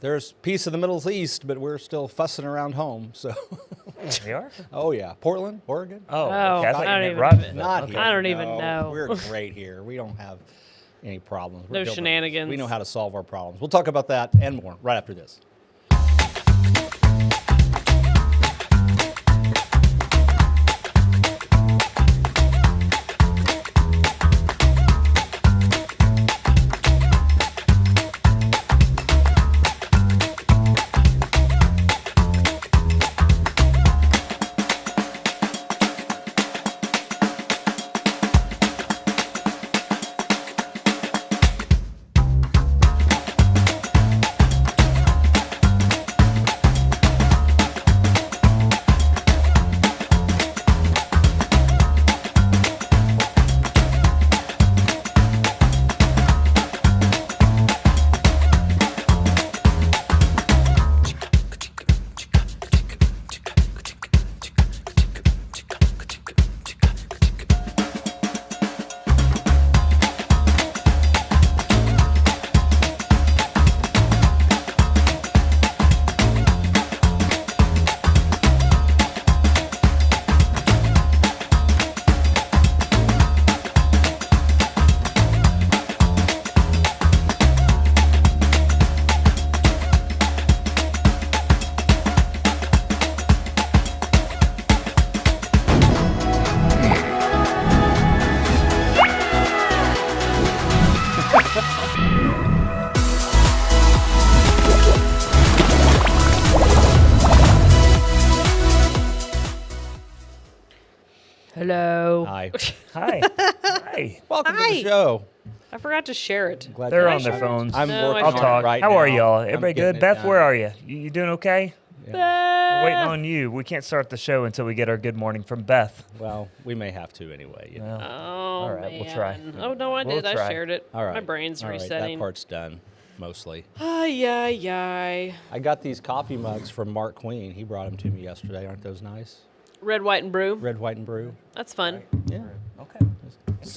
There's peace in the Middle East, but we're still fussing around home. So. We are? Oh yeah, Portland, Oregon. Oh, okay. I I thought you don't meant even- Rocheville. Not Okay. here. I don't even No, know. We're great here. We don't have any problems. We're No hillbillies. shenanigans. We know how to solve our problems. We'll talk about that and more right after this. Hello. Hi. Hi. Hi. Welcome to Hi. the show. I forgot to share it. Glad They're you're on here. their phones. I'm No, working I I'll on it talk. right How now. are y'all? I'm Everybody getting good? it Beth, done. where are you? You doing okay? Yeah. Waiting on you. We can't start the show until we get our good morning from Beth. Well, we may have to anyway. You know. Well, Oh, All right, man. we'll try. Oh, no, I We'll did. try. I shared it. All right. My brain's All right, resetting. That part's done, mostly. Ay, ay, ay. I got these coffee mugs from Mark Queen. He brought them to me yesterday. Aren't those nice? Red, white, and brew. Red, white, and brew. That's fun. Yeah. okay.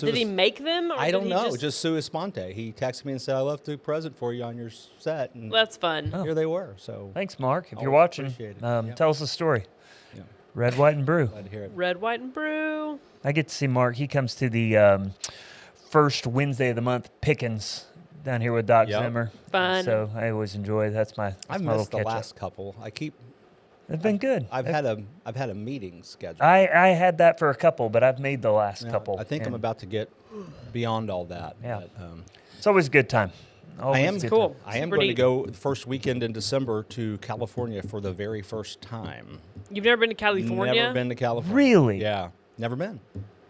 Did he make them? Or I did don't he know. Just sua sponte. He texted me and said, "I left a present for you on your set," and That's fun. Oh. here they were. So Thanks, Mark. If Oh, you're watching, appreciate it. Yeah. tell us a story. Yeah. Red, white, and brew. Glad to hear it. Red, white, and brew. I get to see Mark. He comes to the first Wednesday of the month pickings down here with Doc Yep. Zimmer. Fun. So I always enjoy. That's my I've my missed the little catch-up. last couple. It's been good. I've had a meeting scheduled. I had that for a couple, but I've made the last Yeah, couple. I think I'm and about to get beyond all that. Yeah. But, It's always a good time. I Always am a good cool. time. I am Super going to neat. go the first weekend in December to California for the very first time. You've never been to California? Never been to California. Really? Yeah, never been.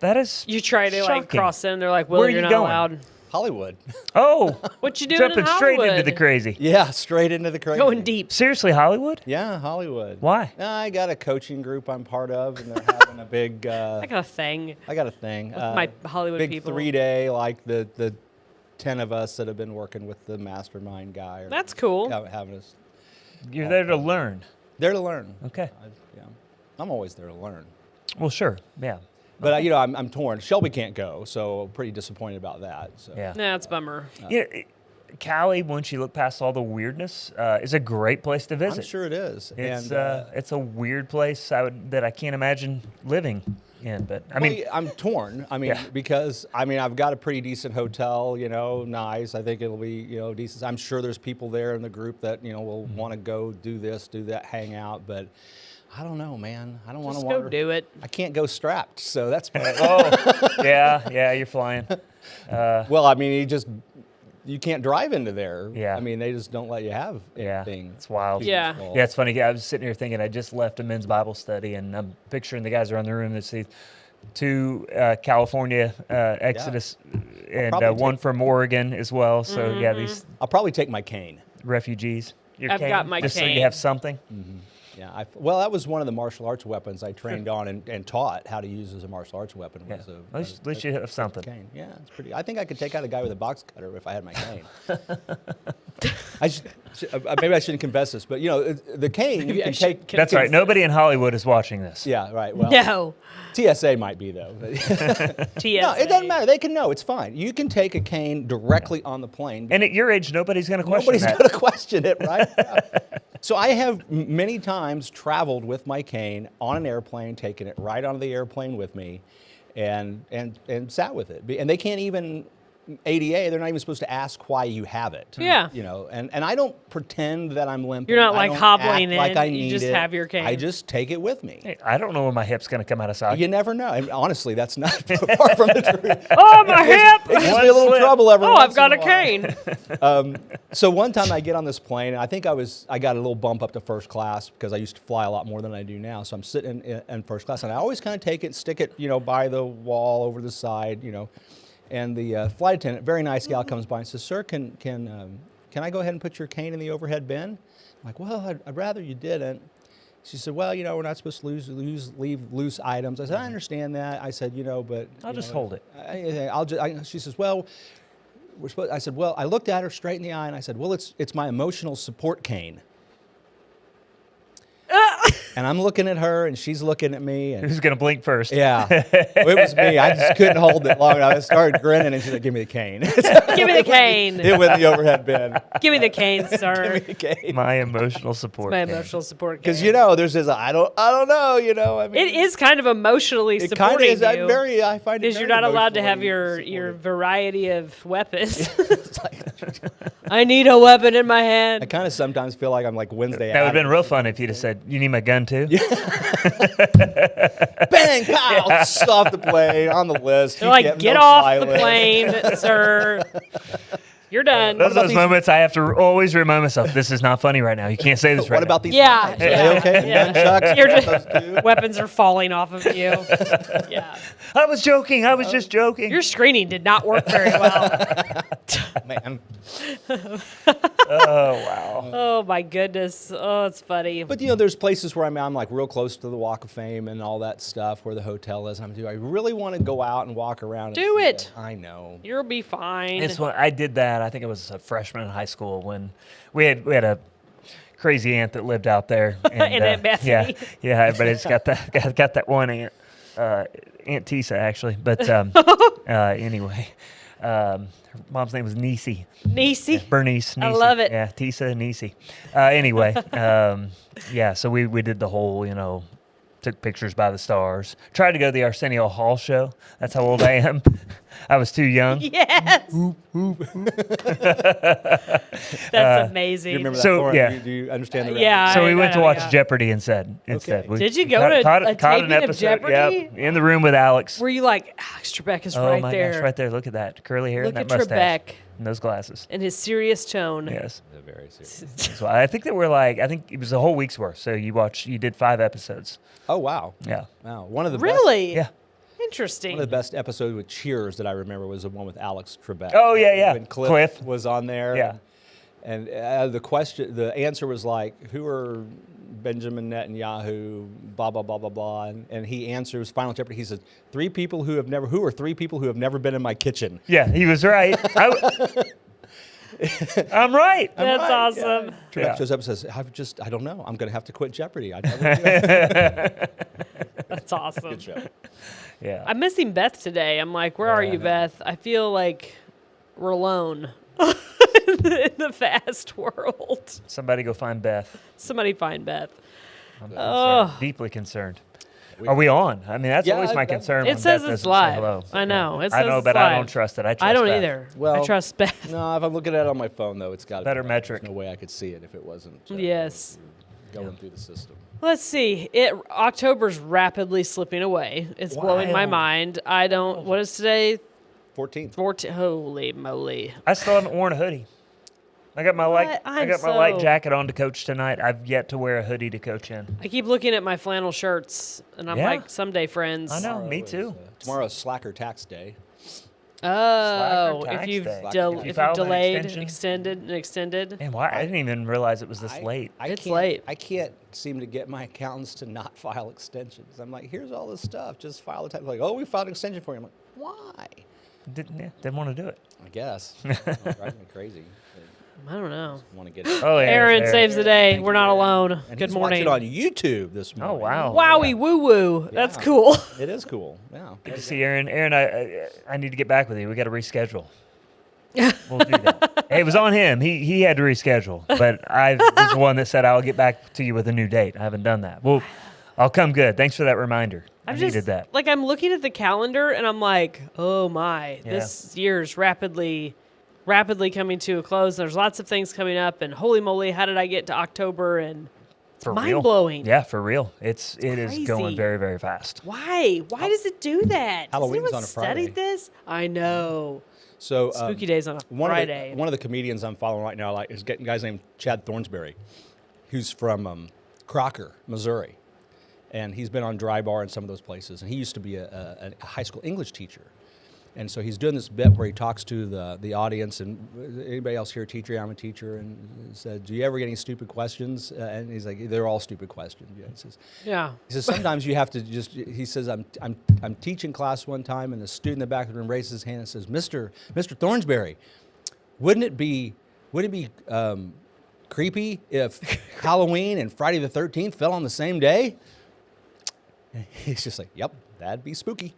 That is You try to like shocking. cross in. They're like, "Well, Where are you're you not going? allowed." Hollywood. Oh, What you doing jumping in straight into Hollywood? the crazy. Yeah, straight into the crazy. Going deep. Seriously, Hollywood? Yeah, Hollywood. Why? I got a coaching group I'm part of, and they're having a big. I got a thing. I got a thing. my Hollywood big people. 3-day, like the 10 of us that have been working with the mastermind guy. Are That's cool. Having us You're there to learn. there to learn. Okay. Yeah, I'm always there to learn. Well, sure. Yeah. But I'm torn. Shelby can't go, so pretty disappointed about that. So. Yeah. Nah, it's a bummer. Yeah. Cali, once you look past all the weirdness, is a great place to visit. I'm sure it is. It's and it's a weird place that I can't imagine living in. But I mean, I'm torn. I mean, Yeah. because I've got a pretty decent hotel. Nice. I think it'll be decent. I'm sure there's people there in the group that will Mm-hmm. want to go do this, do that, hang out. But I don't know, man. I don't want Just to. go do it. I can't go strapped, so that's. yeah, you're flying. Well, I mean, you can't drive into there. Yeah. I mean, they just don't let you have Yeah, anything. it's wild. Yeah. Yeah, it's funny. I was sitting here thinking I just left a men's Bible study, and I'm picturing the guys around the room that see two California Exodus and probably one take- from Oregon as well. So yeah, these I'll probably take my cane. refugees. Your I've cane, got my just so cane. you have something. Yeah, well, that was one of the martial arts weapons I trained on and taught how to use as a martial arts weapon. Yeah. Was At least you have something. cane. Yeah, it's pretty. I think I could take out a guy with a box cutter if I had my cane. Maybe I shouldn't confess this, but the cane you Maybe I can should take. That's right. Nobody in Hollywood is watching this. Yeah, right. Well, No. TSA might be though. TSA. No, it doesn't matter. They can know. It's fine. You can take a cane directly on the plane. And at your age, nobody's going to question Nobody's that. going to question it, right? So I have many times traveled with my cane on an airplane, taken it right onto the airplane with me, and sat with it. And they can't even ADA. They're not even supposed to ask why you have it. Yeah. And I don't pretend that I'm limping. You're not, I like, don't hobbling act like in. I You need just it. have your cane. I just take it with me. Hey, I don't know when my hip's going to come out of socket. You never know. And honestly, that's not far from the truth. Oh, my hip! It gives One me a little slip. trouble every Oh, once I've got in a while. cane. So one time I get on this plane, and I think I got a little bump up to first class because I used to fly a lot more than I do now. So I'm sitting in first class, and I always kind of take it, stick it, by the wall over the side, And the flight attendant, very nice gal, comes by and says, "Sir, can I go ahead and put your cane in the overhead bin?" I'm like, "Well, I'd rather you didn't." She said, "Well, we're not supposed to leave loose items." I said, "I understand that." I said, but I'll just hold it. She says, "Well, we're supposed." I said, "Well," I looked at her straight in the eye and I said, "Well, it's my emotional support cane." And I'm looking at her, and she's looking at me. And Who's going to blink first? yeah, it was me. I just couldn't hold it long enough. I started grinning, and she's like, "Give me the cane." Give me the cane. It went in the overhead bin. Give me the cane, sir. Give me the cane. My emotional support. My cane. emotional support cane. Because there's this I don't know. I mean, It is kind of emotionally It kind of supporting is. you. I find it Because you're very not allowed to have emotionally your supportive. variety of weapons. It's like, I need a weapon in my hand. I kind of sometimes feel like I'm like Wednesday. That would have been Addams. real fun if you'd have said, "You need my gun too?" Bang! Pow! Off the plane on the list. They're You like, get get no off fly the list." plane, sir. You're done. Those are about those these- moments I have to always remind myself, this is not funny right now. You can't say this right What about now. these? Yeah, knives? Are yeah, they okay? yeah. Nunchucks? You're Got just- those too? Weapons are falling off of you. Yeah. I was joking. I was just joking. Your screening did not work very well. Man. Oh, wow. Oh, my goodness. Oh, it's funny. But there's places where I'm like real close to the Walk of Fame and all that stuff where the hotel is. I really want to go out and walk around. And Do see it. that. I know. You'll be fine. It's when I did that. I think I was a freshman in high school when we had a crazy aunt that lived out there. And, Aunt Bethany. Yeah, everybody's got that one aunt, Aunt Tisa actually. But anyway, her mom's name was Niecy. Niecy. Bernice. I Niecy. love it. Yeah, Tisa and Niecy. Anyway, yeah. So we did the whole, took pictures by the stars. Tried to go to the Arsenio Hall show. That's how old I am. I was too young. Yes. That's amazing. You remember that? So, Lauren? yeah. Do you understand the Yeah. reference? So we went to watch yeah. Jeopardy instead. We Did you go to a taping of Jeopardy? Yep, in the room with Alex. Were you like, Alex Trebek is Oh right my there. gosh, right there. Look at that. Curly hair Look and at that mustache. Trebek And those glasses. and his serious tone. Yes. They're very serious. So I think that I think it was a whole week's worth. So you did 5 episodes. Oh wow. Yeah. Wow. One of the Really? Yeah. Interesting. One of the best episodes with Cheers that I remember was the one with Alex Trebek. Oh, yeah, yeah. When Cliff. was on there. Yeah. And the answer was like, who are Benjamin Netanyahu, blah, blah, blah, blah, blah. And he answers Final Jeopardy. He says, who are 3 people who have never been in my kitchen? Yeah, he was right. I'm right. That's Right, awesome. Trebek Yeah. shows up and says, I don't know. I'm going to have to quit Jeopardy. I never do. That's awesome. Good show. Yeah. I'm missing Beth today. I'm like, where are you, Beth? I feel like we're alone in the fast world. Somebody go find Beth. Somebody find Beth. I'm Oh. concerned, deeply concerned. Are we on? I mean, that's Yeah, always my that- concern. It when says Beth it's doesn't say live. hello. I know. It I says know, it's but I live. don't trust it. I trust I don't Beth. either. I Well, trust Beth. No, if I'm looking at it on my phone, though, it's got to Better be. metric. There's no way I could see it if it wasn't Yes. going through the system. Let's see. October's rapidly slipping away. It's blowing my Wild. mind. I don't. What is today? 14th. 14. Holy moly! I still haven't worn a hoodie. I got my light. I I'm got my light so- jacket on to coach tonight. I've yet to wear a hoodie to coach in. I keep looking at my flannel shirts, and I'm Yeah. like, someday, friends. I know. Me Tomorrow is, too. Tomorrow's Slacker Tax Day. Oh, tax if you've day. del- If you if filed you've an delayed, extension. extended. Man, why? I didn't even realize it was this late. It's can't- late. I can't seem to get my accountants to not file extensions. I'm like, here's all this stuff. Just file the tax. Like, oh, we filed an extension for you. I'm like, why? Didn't want to do it. I guess. It drives me crazy. I don't know. Want to get it. Oh, yeah. Aaron saves the day. Thank We're you, not Aaron. alone. And Good he's morning. watching on YouTube this morning. wow. Wowie woo woo. That's Yeah. cool. It is cool. Yeah. Good to see Aaron. Aaron, I need to get back with you. We got to reschedule. We'll do that. Hey, it was on him. He had to reschedule, but I was the one that said I'll get back to you with a new date. I haven't done that. Well, I'll come good. Thanks for that reminder. I needed that. Like, I'm looking at the calendar and I'm like, oh my, Yeah. this year's rapidly coming to a close. There's lots of things coming up, and holy moly, how did I get to October? And For mind real. blowing. Yeah, for real. It is crazy. going very, very fast. Why? Why does it do that? Halloween's Has anyone on a Friday. studied this? I know. So Spooky days on a one Friday. One of the comedians I'm following right now is getting a guy's named Chad Thornsberry, who's from Crocker, Missouri, and he's been on Dry Bar and some of those places. And he used to be a high school English teacher, and so he's doing this bit where he talks to the audience and anybody else here a teacher? I'm a teacher, and he said, "Do you ever get any stupid questions?" And he's like, "They're all stupid questions." Yeah, Yeah. he says sometimes you have to just. He says I'm teaching class one time, and the student in the back of the room raises his hand and says, "Mr. Thornsberry, wouldn't it be creepy if Halloween and Friday the 13th fell on the same day?" And he's just like, "Yep, that'd be spooky."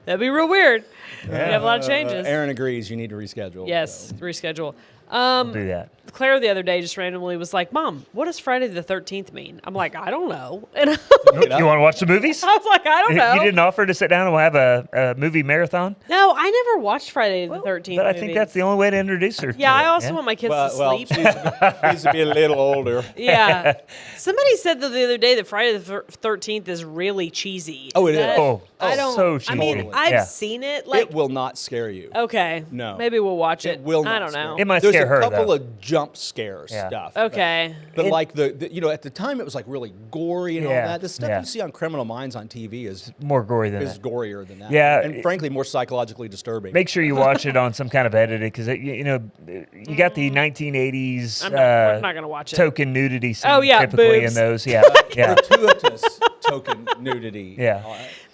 That'd be real weird. We'd have a lot of changes. Aaron agrees. You need to reschedule. Yes, so. reschedule. Do that. Claire the other day just randomly was like, "Mom, what does Friday the 13th mean?" I'm like, "I don't know." And I You want to watch the movies? was like, "I don't know." You didn't offer to sit down and we'll have a movie marathon? No, I never watched Friday the 13th. But I think that's the only way to introduce her. Yeah, to I it, also want my kids to Well, sleep. she needs to be a little older. Yeah. Somebody said that the other day that Friday the 13th is really cheesy. Oh, it is. That- Oh, I don't. so I mean, cheesy. I've Yeah. seen it. Like, It will not scare you. okay. No. Maybe we'll watch it. It will not I don't scare know. you. It might There's scare a her, couple though. of jump scare Yeah. stuff. Okay. But like the at the time it was like really gory and all Yeah, that. The stuff yeah. you see on Criminal Minds on TV is More gory than that. gorier than that. Yeah, and frankly more psychologically disturbing. Make sure you watch it on some kind of edited because you got the 1980s we're not gonna watch it. token nudity scene Oh, yeah, typically boobs. in those. Yeah, yeah, Gratuitous token nudity. Yeah.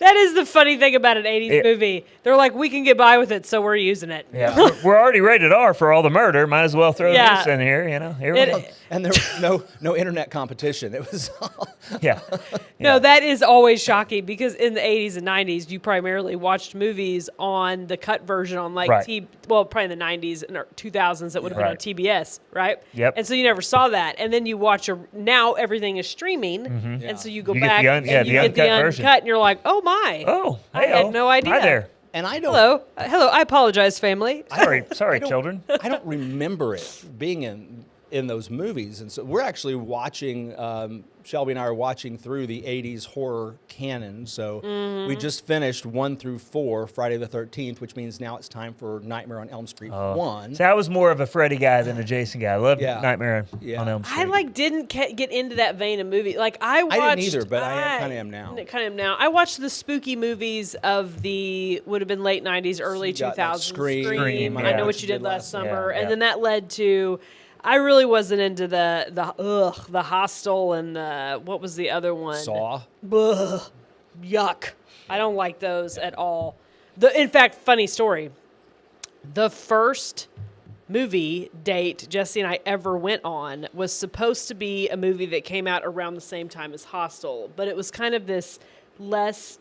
That is the funny thing about an 80s It- movie. They're like, we can get by with it, so we're using it. yeah. We're already rated R for all the murder. Might as well throw Yeah. this in here. Here we It- go. And there was no internet competition. It was all Yeah. No, that is always shocking because in the 80s and 90s, you primarily watched movies on the cut version on like Right. probably in the 90s and 2000s that would have been on Right. TBS, right? Yep. And so you never saw that. And then you watch now everything is streaming, and so you go You get back the and the you get the uncut uncut, version. and you're like, oh my. Oh, I had hey-o. no idea. Hi there. and I don't Hello. I apologize, family. Sorry, don't- children. I don't remember it being in those movies, and so we're actually watching. Shelby and I are watching through the '80s horror canon. So Mm-hmm. we just finished 1 through 4, Friday the 13th, which means now it's time for Nightmare on Elm Street 1. See, I was more of a Freddy guy than a Jason guy. I love Yeah. Nightmare Yeah. on Elm Street. I didn't get into that vein of movie. Like I watched. didn't either, but I kinda am now. Kind of now. I watched the spooky movies of the would have been late '90s, early You got, 2000s. like, Scream, I yeah. know what you did last summer, Yeah, and yeah. then that led to. I really wasn't into the Hostel and the what was the other one? Saw. Ugh, yuck. I don't like those at all. In fact, funny story. The first movie date Jesse and I ever went on was supposed to be a movie that came out around the same time as Hostel, but it was kind of this less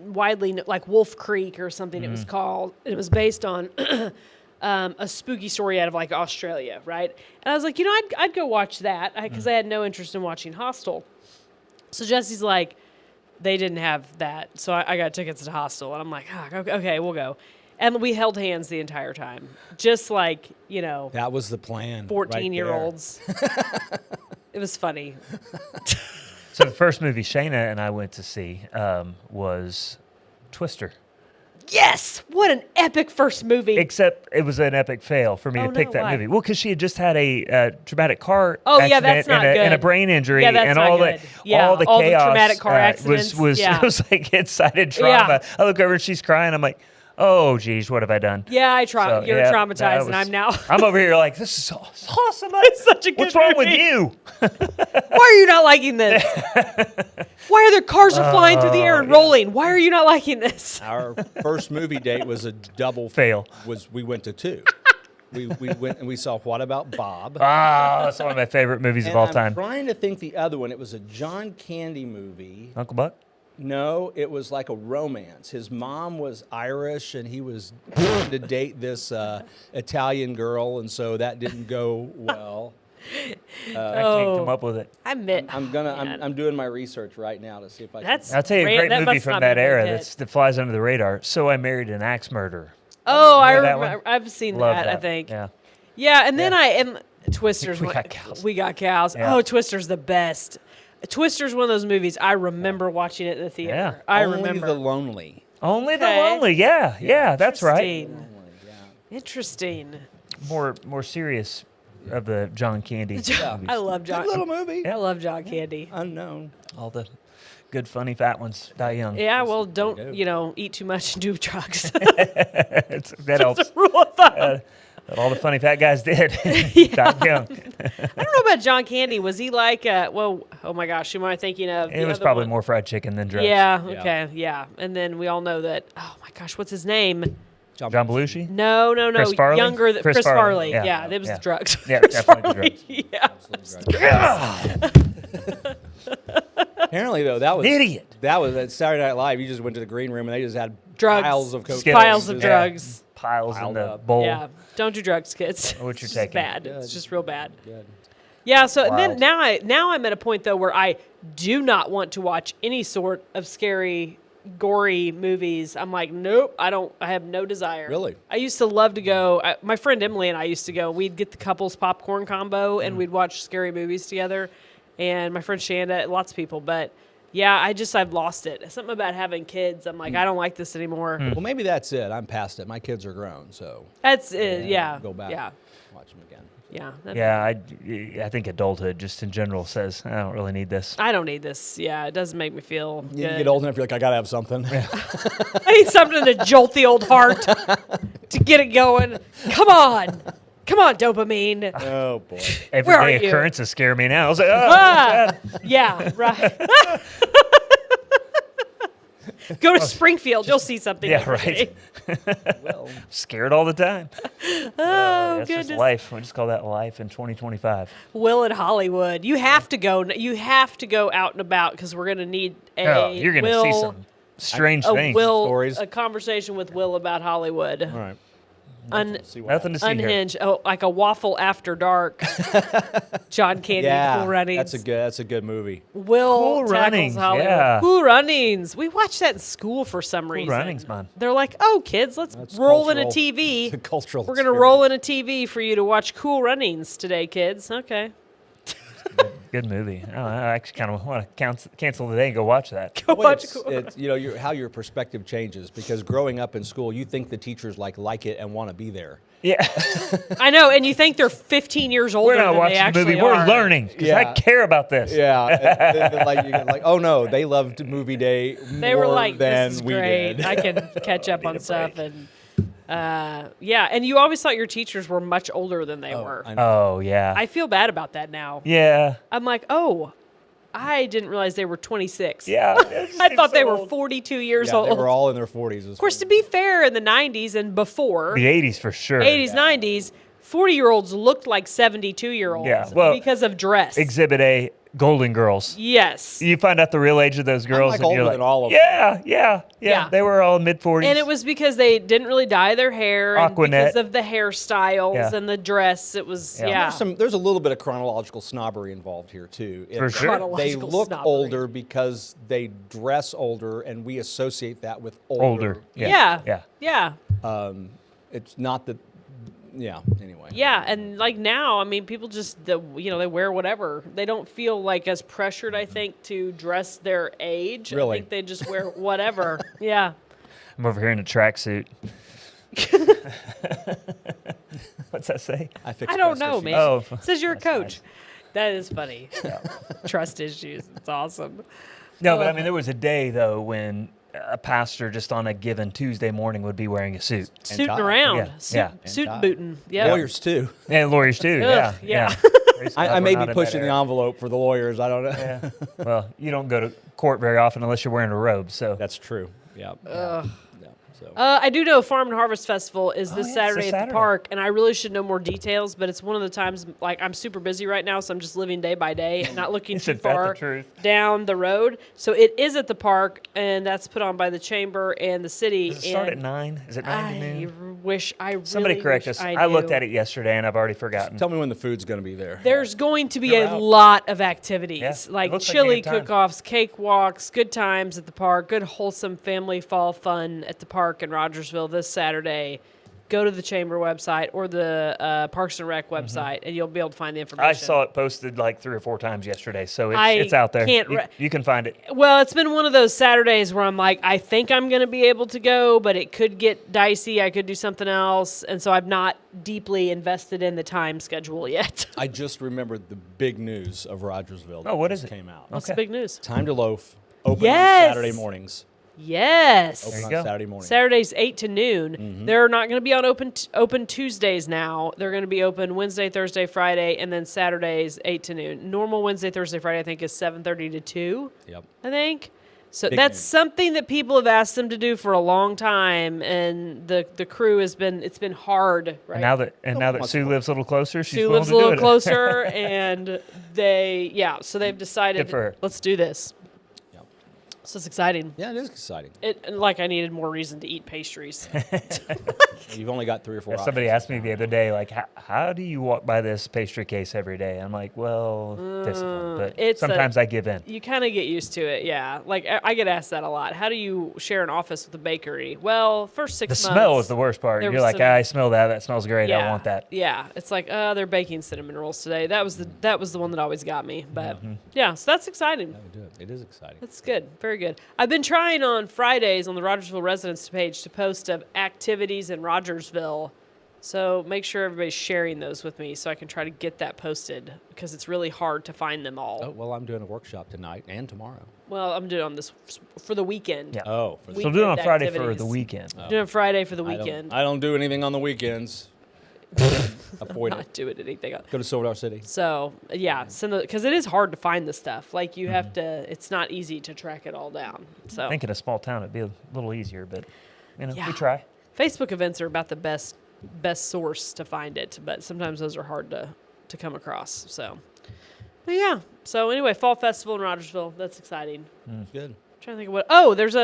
widely like Wolf Creek or something it was called. It was based on a spooky story out of like Australia, right? And I was like, I'd go watch that because I had no interest in watching Hostel. So Jesse's like, they didn't have that, so I got tickets to Hostel, and I'm like, okay, we'll go. And we held hands the entire time, just like That was the plan. 14-year-olds. It was funny. So the first movie Shayna and I went to see was Twister. Yes, what an epic first movie. Except it was an epic fail for me to pick that why? movie. Well, because she had just had a traumatic car Oh, yeah, accident that's not and a good. brain injury, Yeah, that's and not all good. the Yeah, all the all the chaos traumatic car accidents. was Yeah. it was like incited trauma. I look over and she's crying. I'm like, oh, geez, what have I done? Yeah, So, you're yeah, traumatized, that and was- I'm now. I'm over here like, this is awesome. It's such a good What's wrong with movie. you? Why are you not liking this? Why are there cars are flying through the air and rolling? Why are you not liking this? Our first movie date was a double Fail. We went to two. We went and we saw What About Bob? Ah, that's one of my favorite movies of And all I'm time. trying to think the other one. It was a John Candy movie. Uncle Buck? No, it was like a romance. His mom was Irish, and he was trying to date this Italian girl, and so that didn't go well. I can't come up with it. I'm doing my research right now to see if I That's- can. I'll tell you a That great movie must from not be that a era good hit. that flies under the radar. So I Married an Axe Murderer. Oh, I Remember that remember. one? I've seen Love that, that. I think. Yeah. Yeah, and then and Twisters. We Got Cows. We Got Cows. Yeah. Oh, Twister's the best. Twister's one of those movies I remember watching it in the theater. Yeah. I Only remember. the Lonely. Only the Okay. Lonely. Yeah, that's right. Interesting. Interesting. More serious of the John Candy movies. I love John. Good little movie. I love John Candy. Unknown. All the good, funny, fat ones die young. Yeah, well, don't do. eat too much and do drugs. That helps. Rule of thumb. All the funny fat guys did. Died young. I don't know about John Candy. Was he like? Oh my gosh, who am I thinking of? It The was other probably one? more fried chicken than drugs. Yeah. Yeah. Okay. Yeah. And then we all know that. Oh my gosh, what's his name? John Belushi? No. Chris Farley? Younger than Chris Chris Farley, Farley. yeah. Yeah, it was Yeah. the drugs. Yeah, Chris definitely the Farley. Yeah. Apparently, though, that was Idiot. That was at Saturday Night Live. You just went to the green room and they just had Drugs. piles of cocaine. Skittles. Piles of Just- drugs. Piles in Piled the up. bowl. Yeah. Don't do drugs, kids. What you're It's just taking. bad. Good. It's just real bad. Good. Yeah. So and then Wild. now I'm at a point though where I do not want to watch any sort of scary, gory movies. I'm like, nope. I have no desire. Really? I used to love to go. My friend Emily and I used to go. We'd get the couples popcorn combo and we'd watch scary movies together. And my friend Shanda, lots of people, but. Yeah, I've lost it. Something about having kids. I'm like, I don't like this anymore. Well, maybe that's it. I'm past it. My kids are grown, so That's it. Yeah. go back. Yeah. Watch them again. Yeah. Yeah, I think adulthood just in general says, I don't really need this. I don't need this. Yeah, it doesn't make me feel You good. get old enough, you're like, I gotta have something. I need something to jolt the old heart to get it going. Come on, dopamine. Oh boy. Where are Everyday you? occurrences scare me now. I was like, oh, Ah, yeah, right. Go to Springfield, you'll see something. yeah, every right. day. Well, Scared all the time. Oh That's just goodness. life. We just call that life in 2025. Will at Hollywood. You have to go. You have to go out and about because we're gonna need a Oh, you're going to Will, see some strange a things. Will, Stories. a conversation with Will about Hollywood. all right. See what Nothing to see here. Unhinged. Oh, like a waffle after dark. John Candy, Yeah, Cool Runnings. that's a good movie. Will Cool tackles Runnings, Hollywood. yeah. Cool Runnings. We watched that in school for some reason. Runnings, man. They're like, oh, kids, let's That's roll in a cultural- TV. It's a cultural. We're gonna roll in a TV for you to watch Cool Runnings today, kids. Okay. Good movie. Oh, I actually kind of want to cancel the day and go watch that. Go Well, watch it's, Cool it's, how your perspective changes because growing up in school, you think the teachers like it and want to be there. Yeah. I know, and you think they're 15 years older We're not than they watching the actually movie. are. We're learning because I Yeah. care about this. Yeah, and then, like you're like, oh no, they loved movie day They more were like, than this is we great. did. I can catch up on a stuff. break. And yeah, and you always thought your teachers were much older than they were. I know. Oh, yeah. I feel bad about that now. yeah. I'm like, oh, I didn't realize they were 26. Yeah. I thought they were 42 years Yeah, old. they were all in their 40s. Of course, to be fair, in the 90s and before, The 80s for sure. 80s, 90s, 40-year-olds looked like 72-year-olds Yeah, well, because of dress. Exhibit A, Golden Girls. Yes. You find out the real age of those girls, like and you're older like, than all of them. yeah. Yeah. They were all mid 40s. And it was because they didn't really dye their hair and Aquanet. because of the hairstyles Yeah. and the dress. It was, Yeah. yeah. There's a little bit of chronological snobbery involved here too. For sure. They Chronological look snobbery. older because they dress older, and we associate that with older. Yeah. Yeah. Yeah. It's not that. Yeah. Anyway. Yeah, and like now, I mean, people just they wear whatever. They don't feel like as pressured, I think, to dress their age. I Really? think they just wear whatever. Yeah. I'm over here in a tracksuit. What's that say? fixed I don't trust know, issues. man. Oh, It says you're a that's coach. nice. That is funny. Trust issues. It's awesome. No, but I mean, there was a day though when a pastor just on a given Tuesday morning would be wearing a suit. Suiting tie. around. Yeah, Suit, yeah. suit tie. and booting. Yeah. Lawyers too. And lawyers too. Yeah, yeah. I may We're not be in pushing that the era. envelope for the lawyers. I don't know. Yeah. Well, you don't go to court very often unless you're wearing a robe. So That's true. Yeah. Ugh. Yeah. So. I do know Farm and Harvest Festival is this yeah, it's Saturday this at the Saturday. park, and I really should know more details, but it's one of the times, like, I'm super busy right now, so I'm just living day by day and not looking too Isn't that the far truth? down the road. So it is at the park, and that's put on by the chamber and the city. Does it start at and 9? Is it 9 to I noon? wish I really Somebody correct wish us. I I looked knew. at it yesterday and I've already forgotten. Tell me when the food's going to be there. There's going to be You're a out. lot of activities, Yeah, it like looks like a chili good time. cook-offs, cake walks, good times at the park, good wholesome family fall fun at the park in Rogersville this Saturday. Go to the chamber website or the Parks and Rec website, and you'll be able to find the information. I saw it posted like 3 or 4 times yesterday, so I it's out there. can't You can find it. Well, it's been one of those Saturdays where I'm like, I think I'm going to be able to go, but it could get dicey. I could do something else, and so I'm not deeply invested in the time schedule yet. I just remembered the big news of Rogersville. Oh, what that is just it? Came out. What's Okay. the big news? Time to Loaf. Open Yes! on Saturday mornings. Yes. Open you on go. Saturday mornings. Saturdays 8 to noon. They're not going to be on open Tuesdays now. They're going to be open Wednesday, Thursday, Friday, and then Saturdays 8 to noon. Normal Wednesday, Thursday, Friday I think is 7:30 to 2. Yep. I think. So Big that's news. something that people have asked them to do for a long time, and the crew has been hard. Right. And now that months Sue ago. lives a little closer, she's Sue willing lives to a do little it. closer, and so they've decided, Good for her. let's do this. Yep. So it's exciting. Yeah, it is exciting. Like I needed more reason to eat pastries. You've only got 3 or 4 Yeah, somebody options. asked me the other day, like, how do you walk by this pastry case every day? I'm like, well, discipline. But it's sometimes I give in. You kind of get used to it, yeah. Like I get asked that a lot. How do you share an office with a bakery? Well, first 6 The months. smell is the worst part. there You're was like, some- I smell that. That smells great. I want that. Yeah, it's like, they're baking cinnamon rolls today. That was the one that always got me. But yeah, so that's exciting. Yeah, we do it. It is exciting. That's good. Very good. I've been trying on Fridays on the Rogersville Residents page to post of activities in Rogersville. So make sure everybody's sharing those with me so I can try to get that posted because it's really hard to find them all. Oh, well, I'm doing a workshop tonight and tomorrow. Well, I'm doing on this for the weekend. Yeah. Oh, for We- So do it on Weekend Friday for activities. the weekend. Doing Friday for the I don't- weekend. I don't do anything on the weekends. Avoid it. Not doing anything else. Go to Silver City. So yeah, because it is hard to find the stuff. Like you have to. It's not easy to track it all down. So I think in a small town it'd be a little easier, but Yeah. we try. Facebook events are about the best source to find it, but sometimes those are hard to come across. So, but yeah. So anyway, Fall Festival in Rogersville. That's exciting. Good. Trying to think of what. Oh, there's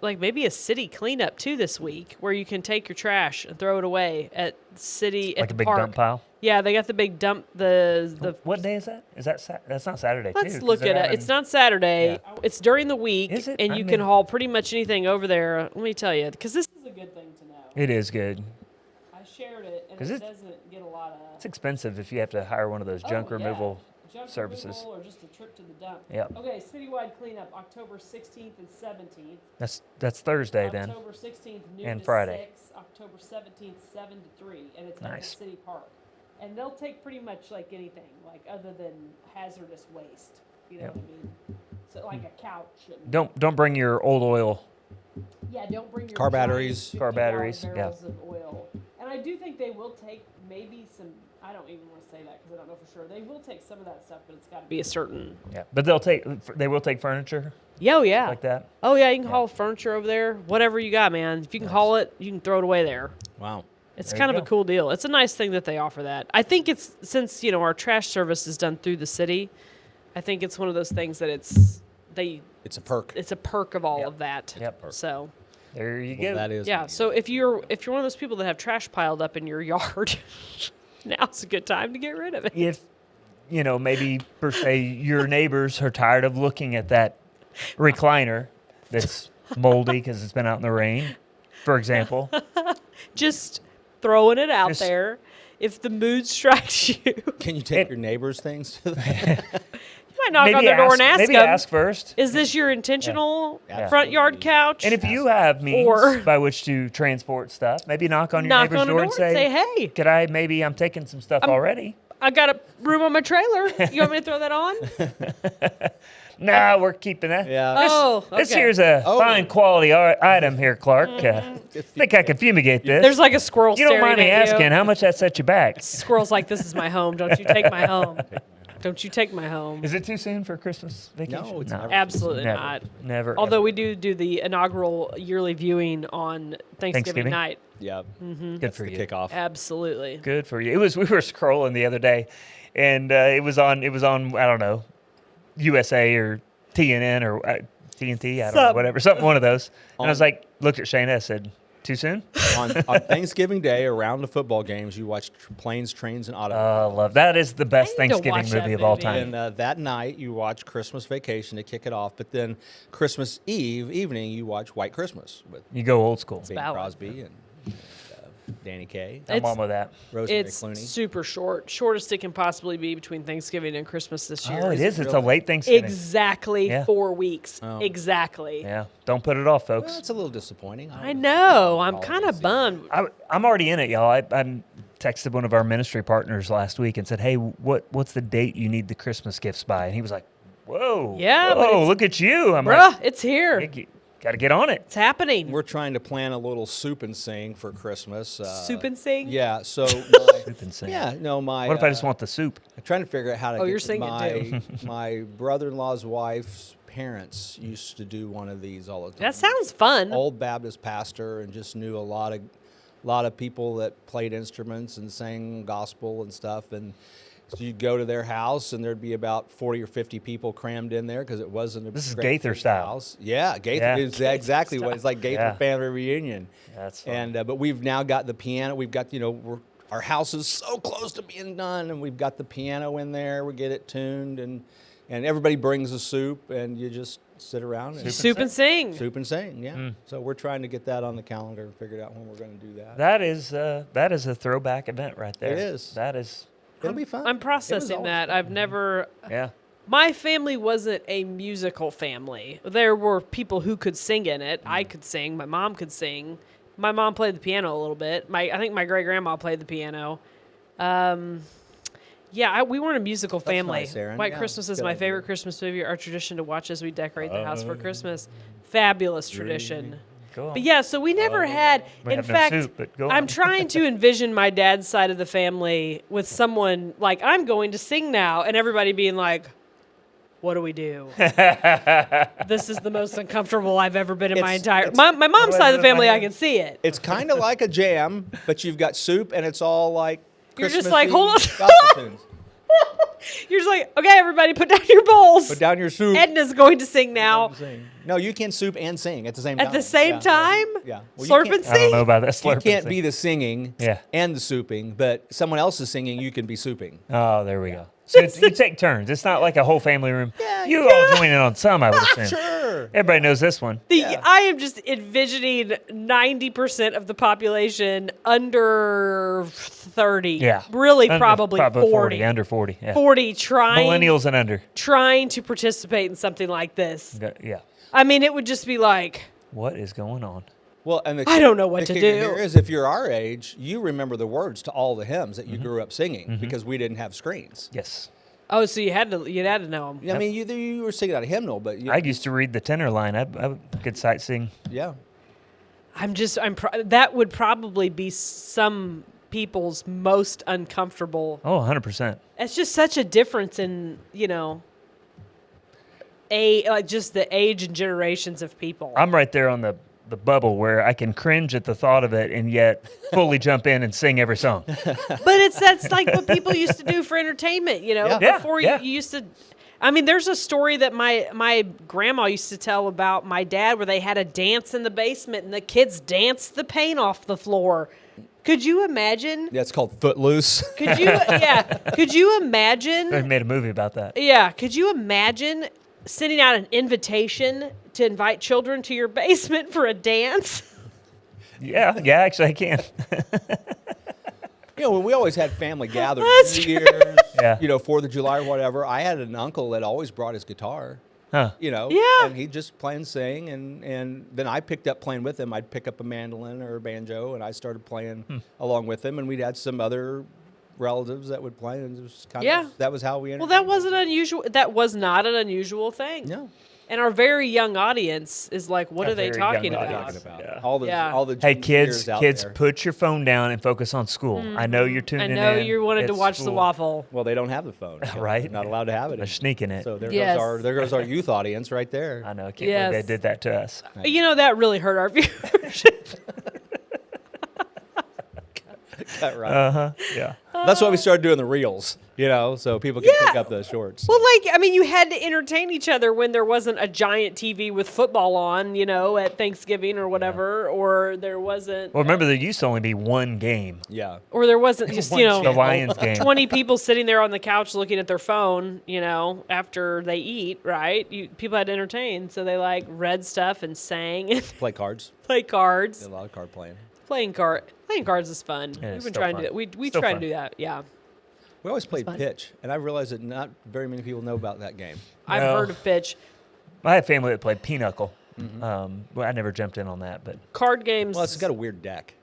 maybe a city cleanup too this week where you can take your trash and throw it away at Like at a the big park. dump pile. Yeah, they got the big dump. The What day is that? Is that that's not Saturday too? Let's 'cause look they're at it. having- It's not Saturday. It's during the week, Is it? and I you can mean- haul pretty much anything over there. Let me tell you, because this is a good thing to know. It is good. I shared it, and 'Cause it it- doesn't get a lot of It's expensive if you have to hire one of those junk Oh, yeah. removal. Junk services. removal or just a trip to the dump. Yep. Okay, citywide cleanup October 16th and 17th. That's Thursday then. October 16th noon And to Friday. 6. October 17th 7 to 3, and it's at Nice. the city park. And they'll take pretty much like anything, like other than hazardous waste. You know Yep. what I mean? So like a couch. And, Don't bring your old oil. Yeah, don't bring your Car giant batteries. 50 Car batteries, gallon yeah. barrels of oil. And I do think they will take maybe some. I don't even want to say that because I don't know for sure. They will take some of that stuff, but it's got to be a certain. Yeah, but they will take furniture Yeah, oh yeah. like that. Oh yeah, you can haul furniture over there. Whatever you got, man. If you can haul it, you can throw it away there. Wow. It's There kind you of a go. cool deal. It's a nice thing that they offer that. I think it's since our trash service is done through the city. I think it's one of those things that it's It's a perk. a perk of all Yep. of that. Yep. So There you Well, go. that is. yeah. So if you're one of those people that have trash piled up in your yard, now's a good time to get rid of it. If maybe per se your neighbors are tired of looking at that recliner that's moldy because it's been out in the rain, for example. Just throwing it out Just- there. If the mood strikes you, Can you take your neighbor's things to them? might knock on their door and ask maybe them. ask first. Is this your intentional Yeah. front yard couch? And if you have means Or- by which to transport stuff, maybe knock on your knock neighbor's on the door door and say, hey, could I, maybe I'm taking some stuff already. I got a room on my trailer. You want me to throw that on? Nah, we're keeping that. Yeah. Oh, okay. This here's a Oh. fine quality item here, Clark. Think I can fumigate this. There's like a squirrel you don't staring mind me at you. asking, how much that set you back? Squirrel's like, this is my home. Don't you take my home. Don't you take my home. Is it too soon for Christmas vacation? No, it's never. Absolutely Never. not. Never. Although ever. we do the inaugural yearly viewing on Thanksgiving night. Yeah. Good That's for the you. kickoff. Absolutely. Good for you. We were scrolling the other day, and it was on I don't know, USA or TNN or TNT, I don't know, whatever, one of those. And I was like, looked at Shayna, I said, too soon? on Thanksgiving Day, around the football games, you watch Planes, Trains, and Automobiles. Love that is the best I need to Thanksgiving watch that movie of all movie. time. And that night, you watch Christmas Vacation to kick it off. But then Christmas evening, you watch White Christmas with You go old school. Bing ballad. Crosby and Danny Kaye, I'm on with that. Rosemary It's Clooney. super short. Shortest it can possibly be between Thanksgiving and Christmas this year. Oh, it is. It's a really? late Thanksgiving. Exactly Yeah. 4 weeks. Oh. Exactly. Yeah. Don't put it off, Well, folks. it's a little disappointing. I know. I'm Holiday kind of season. bummed. I'm already in it, y'all. I texted one of our ministry partners last week and said, hey, what's the date you need the Christmas gifts by? And he was like, whoa. Yeah, but Whoa, it's- look at you. I'm Bruh, like, it's here. got to get on it. It's happening. We're trying to plan a little soup and sing for Christmas. Soup and sing? Yeah. So Soup and sing. yeah, no, my. What if I just want the soup? I'm trying to figure out how to. Oh, get you're singing my my brother-in-law's wife's parents used to do one of these all the time. That sounds fun. Old Baptist pastor and just knew a lot of people that played instruments and sang gospel and stuff. And so you'd go to their house and there'd be about 40 or 50 people crammed in there because it wasn't a This is great Gaither big style. house. Yeah, Gaither Yeah. is exactly what it's like. Gaither Yeah. family reunion. That's fun. And but we've now got the piano. We've got our house is so close to being done, and we've got the piano in there. We get it tuned, and everybody brings a soup, and you just sit around and Soup and sing. soup and sing. Yeah. Mm. So we're trying to get that on the calendar and figure out when we're going to do that. That is a throwback event right there. It is. That is, It'll be fun. I'm It was processing always that. fun. I've never. yeah. My family wasn't a musical family. There were people who could sing in it. I could sing. My mom could sing. My mom played the piano a little bit. I think my great grandma played the piano. We weren't a musical family. nice, Aaron. White Yeah, Christmas is good my idea. favorite Christmas movie. Our tradition to watch as we decorate the house for Christmas. Fabulous tradition. Go on. But yeah, so we never had. We In have no fact, soup, but go I'm on. trying to envision my dad's side of the family with someone like, I'm going to sing now, and everybody being like, what do we do? This is the most uncomfortable I've ever been in my entire. My mom's do I side do of the with my family, I hand? can see it. It's kind of like a jam, but you've got soup, and it's all like You're just Christmassy like, hold on. gospel tunes. You're just like, okay, everybody, put down your bowls. Put down your soup. Edna's going to sing now. No, you can soup and sing at the same time. At the same Yeah. time? Yeah. Well, Slurp you and can't, I don't know sing? about that. you Slurp can't and be sing. the singing Yeah. and the souping, but someone else is singing, you can be souping. Oh, there we go. So you take turns. It's not like a whole family room. Yeah, you all join in on some, I would assume. Sure. Everybody knows this one. I am just envisioning 90% of the population under 30. Yeah. Really, Under- probably 40. Under 40. Yeah. 40 trying Millennials and under. trying to participate in something like this. Yeah. I mean, it would just be like, What is going on? Well, and I don't know what to the kicker do. here is if you're our age, you remember the words to all the hymns that Mm-hmm. you grew up singing because we didn't have screens. Yes. oh, so you'd had to know them. I mean, you were singing out a hymnal, but I used to read the tenor line. I could sight sing. yeah. That would probably be some people's most uncomfortable. Oh, 100%. It's just such a difference in, just the age and generations of people. I'm right there on the bubble where I can cringe at the thought of it and yet fully jump in and sing every song. But that's like what people used to do for entertainment, Yeah. Yeah, Before yeah. you used to. I mean, there's a story that my grandma used to tell about my dad where they had a dance in the basement and the kids danced the paint off the floor. Could you imagine? That's called Footloose. Could you? Yeah. Could you imagine? I made a movie about that. Yeah. Could you imagine sending out an invitation to invite children to your basement for a dance? Yeah, actually I can. You know, when we always had family gatherings, That's New Year's, Yeah. you know, 4th of July or whatever. I had an uncle that always brought his guitar. Huh. You know, Yeah. and he'd just play and sing, and then I picked up playing with him. I'd pick up a mandolin or a banjo, and I started playing Hmm. along with him. And we'd had some other relatives that would play, and it was kind Yeah. of that was how we ended. Well, that wasn't unusual. That was not an unusual thing. No. And our very young audience is like, what A are they very young talking about? audience. Yeah. All the Yeah. all the Hey, juniors kids, out kids, there. put your phone down and focus on school. I know you're tuning I in. know you wanted to It's watch the school. waffle. Well, they don't have the phone, Right. They're not allowed to have it. They're sneaking it. So there Yes. goes our youth audience right there. I know. I can't Yes. believe they did that to us. You know, that really hurt our viewership. Right. Yeah. That's why we started doing the reels, you know, so people can pick up the shorts. Well, like, I mean, you had to entertain each other when there wasn't a giant TV with football on, you know, at Thanksgiving or whatever, or there wasn't, Well, remember, there used to only be one game, Yeah. or there wasn't just, you the know, Lions game. 20 people sitting there on the couch looking at their phone, you know, after they eat, right? People had to entertain, so they like read stuff and sang and Play cards. play cards. Did a lot of card playing. Playing cards is fun. Yeah, We've it's been still trying fun. to do that. We Still try fun. to do that. Yeah, We always played fun. pitch, and I realized that not very many people know about that game. I've No. heard of pitch. I had family that played pinochle. Well, I never jumped in on that, but Card games. Well, it's got a weird deck.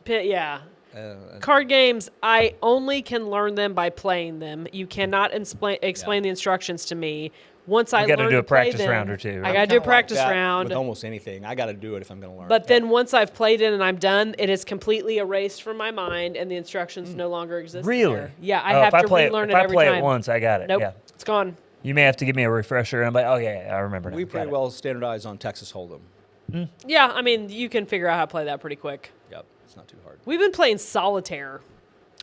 Yeah. Uh, Card games, I only can learn them by playing them. You cannot explain the instructions to me. Once I gotta learn do to a play practice them, round or two, I right? got to do a kinda like practice that round. with almost anything. I got to do it if I'm going to learn. But then once I've played it and I'm done, it is completely erased from my mind, and the instructions no longer exist. really? there. Yeah, I Oh, have if I to play relearn it, it if I every play time. it once, I got it. Nope, Yeah. it's gone. You may have to give me a refresher. And I'm like, oh, yeah, I remember now. we Got pretty it. well standardized on Texas Hold'em. Yeah, I mean, you can figure out how to play that pretty quick. Yep, it's not too hard. We've been playing solitaire.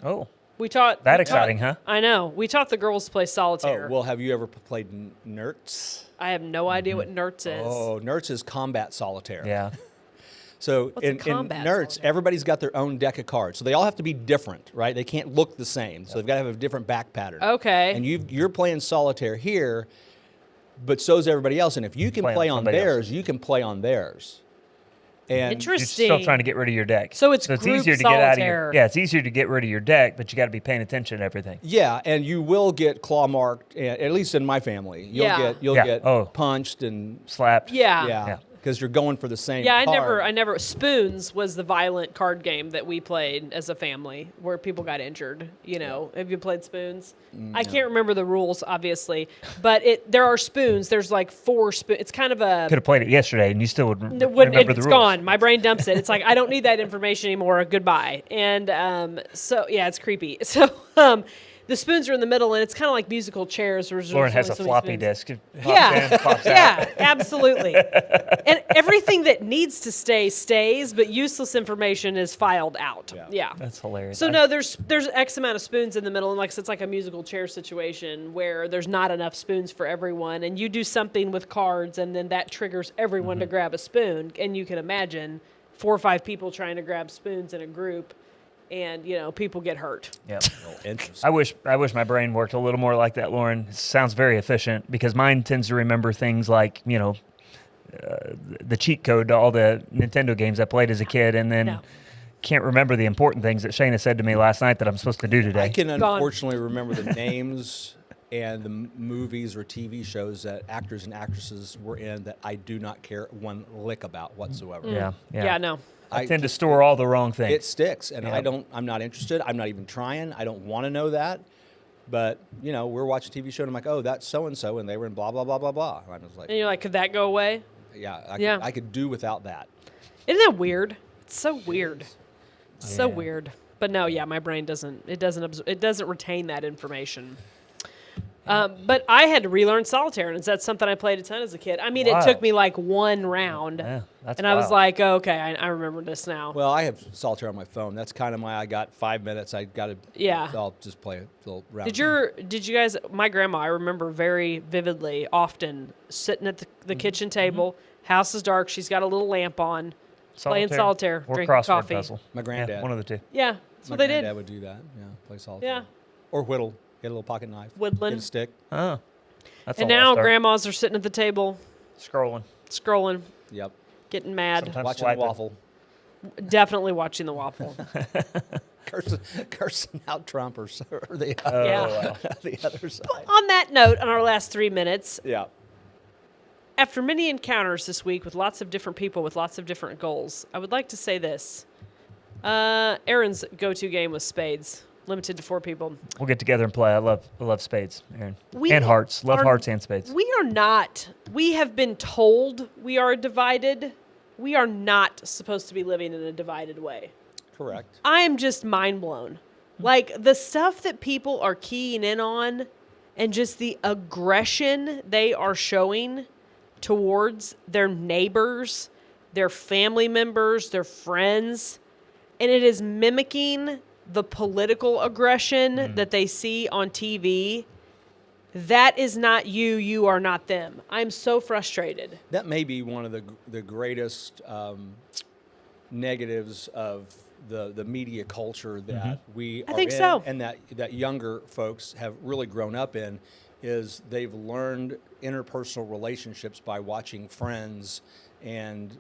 Oh, We taught That we exciting, taught- huh? I know. We taught the girls to play Oh, solitaire. well, have you ever played Nerds? I have no idea what Nerds is. Oh, Nerds is combat solitaire. yeah. So What's a in combat Nerds, solitaire? everybody's got their own deck of cards. So they all have to be different, right? They can't look the same. So they've got to have a different back pattern. Okay. And you're playing solitaire here, but so's everybody else. And if you can Play on play on somebody theirs, else's. you can play on theirs. And Interesting. You're still trying to get rid of your deck. So it's easier group to get out of solitaire. your. Yeah, it's easier to get rid of your deck, but you got to be paying attention to everything. yeah, and you will get claw marked. At least in my family, Yeah. you'll Yeah. get Oh. punched and Slapped. Yeah. yeah, because you're going for the same. Yeah, card. I never. Spoons was the violent card game that we played as a family, where people got injured. You know, have you played Spoons? I can't remember the rules, obviously, but there are spoons. There's like 4 spoons. It's kind of a. Could have played it yesterday, and you still would It wouldn't- remember the it's rules. gone. My brain dumps it. It's like I don't need that information anymore. Goodbye. And so yeah, it's creepy. So the spoons are in the middle, and it's kind of like musical chairs. Where there's Lauren has only a so many floppy spoons. disk. It pops Yeah, in, pops out. yeah, absolutely. And everything that needs to stay stays, but useless information is filed out. Yeah. That's hilarious. So no, there's X amount of spoons in the middle, and like I said, it's like a musical chair situation where there's not enough spoons for everyone, and you do something with cards, and then that triggers everyone to grab a spoon, and you can imagine 4 or 5 people trying to grab spoons in a group, and people get hurt. Yep. Oh, interesting. I wish my brain worked a little more like that, Lauren. It sounds very efficient because mine tends to remember things like, the cheat code to all the Nintendo games I played as a kid, and then No. can't remember the important things that Shayna said to me last night that I'm supposed to do today. I can Gone. unfortunately remember the names and the movies or TV shows that actors and actresses were in that I do not care one lick about whatsoever. Yeah, yeah. Yeah, no. I tend to store all the wrong things. It sticks, and Yeah. I'm not interested. I'm not even trying. I don't want to know that. But we're watching a TV show, and I'm like, oh, that's so and so, and they were in blah blah blah blah blah. And I was like, And you're like, could that go away? yeah, Yeah. I could do without that. Isn't that weird? It's so weird. So Yeah. weird. But no, yeah, my brain doesn't retain that information. But I had to relearn solitaire, and that's something I played a ton as a kid. I mean, it Wow. took me like 1 round, Yeah, that's and I was wild. like, oh, okay, I remember this now. Well, I have solitaire on my phone. That's kind of I got 5 minutes. I got to. Yeah. I'll just play a little round. Did you guys? My grandma, I remember very vividly, often sitting at the kitchen table. House is dark. She's got a little lamp on, playing solitaire, or drinking crossword coffee. puzzle. My Yeah, granddad. one of the two. Yeah, that's My what they granddad did. would do that. Yeah, play solitaire. Yeah. Or whittle. Get a little pocket knife. Whittling. Get a stick. Oh, that's And a now lost art. grandmas are sitting at the table, Scrolling. scrolling, Yep. getting mad. Sometimes Watching swiping. waffle. Definitely watching the waffle. cursing out Trump or the, Yeah. the other side. On that note, on our last 3 minutes, Yeah. after many encounters this week with lots of different people with lots of different goals, I would like to say this. Aaron's go-to game was spades, limited to 4 people. We'll get together and play. I love spades, Aaron. We And hearts. Love are- hearts and spades. We are not. We have been told we are divided. We are not supposed to be living in a divided way. Correct. I am just mind blown. Like the stuff that people are keying in on and just the aggression they are showing towards their neighbors, their family members, their friends. And it is mimicking the political aggression that they see on TV. That is not you. You are not them. I'm so frustrated. That may be one of the greatest negatives of the media culture that we I are think in, so. and that younger folks have really grown up in, is they've learned interpersonal relationships by watching Friends and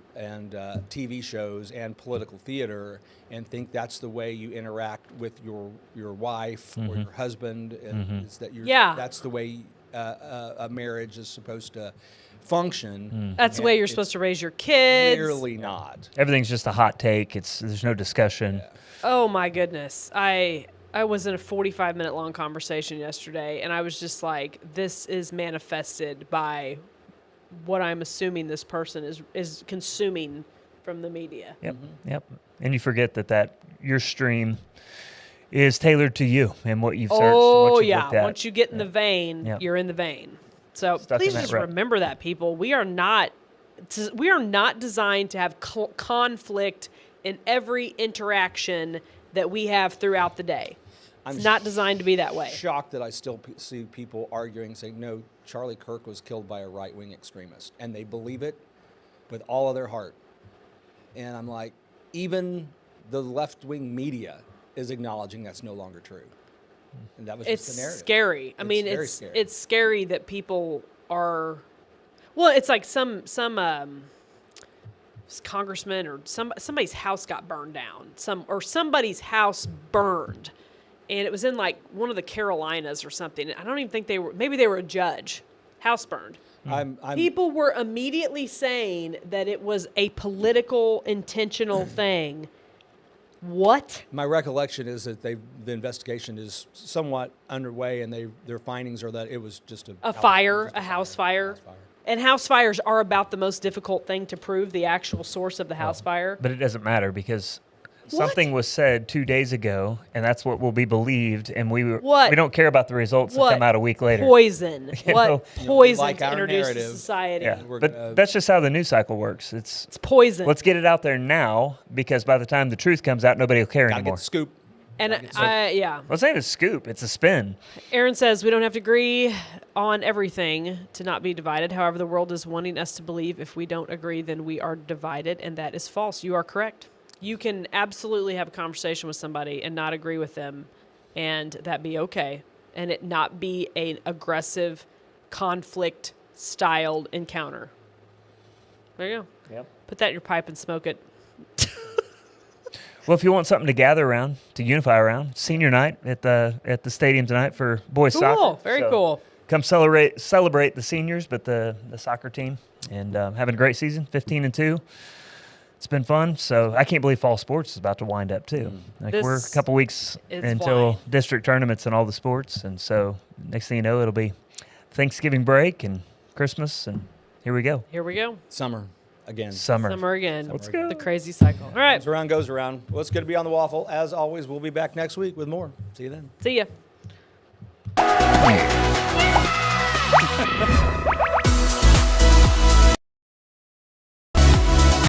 TV shows and political theater, and think that's the way you interact with your wife or your husband, and is that that's the way a marriage is supposed to function. That's the way you're supposed to raise your kids. Clearly not. Everything's just a hot take. There's no discussion. Oh my goodness. I was in a 45-minute long conversation yesterday, and I was just like, this is manifested by what I'm assuming this person is consuming from the media. Yep. Yep. And you forget that your stream is tailored to you and what you've searched. Oh, what you've yeah. looked at. Once you get in the vein, Yep. you're in the vein. So Stuck in please that just rut. remember that, people. We are not designed to have conflict in every interaction that we have throughout the day. It's not designed to be that way. Shocked that I still see people arguing, saying, no, Charlie Kirk was killed by a right-wing extremist. And they believe it with all of their heart. And I'm like, even the left-wing media is acknowledging that's no longer true. And that was It's just the narrative. scary. I mean, very it's scary. it's scary that people are. Well, it's like some congressman or somebody's house got burned down. Somebody's house burned, and it was in like one of the Carolinas or something. I don't even think they were. Maybe they were a judge. House burned. People were immediately saying that it was a political, intentional thing. What? My recollection is that the investigation is somewhat underway, and their findings are that it was just a A house fire. And house fires are about the most difficult thing to prove, the actual source of the house fire. But it doesn't matter because something was said 2 days ago, and that's what will be believed. And we don't care about the results that come out a week later. Poison. You What know? poison Like to our introduce to narrative. society. Yeah, We're but gonna- that's just how the news cycle works. It's Poison. let's get it out there now because by the time the truth comes out, nobody will care Gotta get anymore. the scoop. And yeah. Well, it's not a scoop; it's a spin. Aaron says we don't have to agree on everything to not be divided. However, the world is wanting us to believe if we don't agree, then we are divided, and that is false. You are correct. You can absolutely have a conversation with somebody and not agree with them, and that be okay, and it not be an aggressive, conflict-styled encounter. There you go. Yep. Put that in your pipe and smoke it. Well, if you want something to gather around, to unify around, senior night at the stadium tonight for boys Cool. soccer. Very So cool. Come celebrate the seniors, but the soccer team, and having a great season, 15-2. It's been fun. So I can't believe fall sports is about to wind up too. Like we're a This couple weeks is until flying. district tournaments and all the sports, and so next thing you know, it'll be Thanksgiving break and Christmas, and here we go. Here we go. Summer again. Summer again. Let's go. The crazy cycle. All right. Comes around, goes around. Well, it's good to be on the Waffle. As always, we'll be back next week with more. See you then. See ya.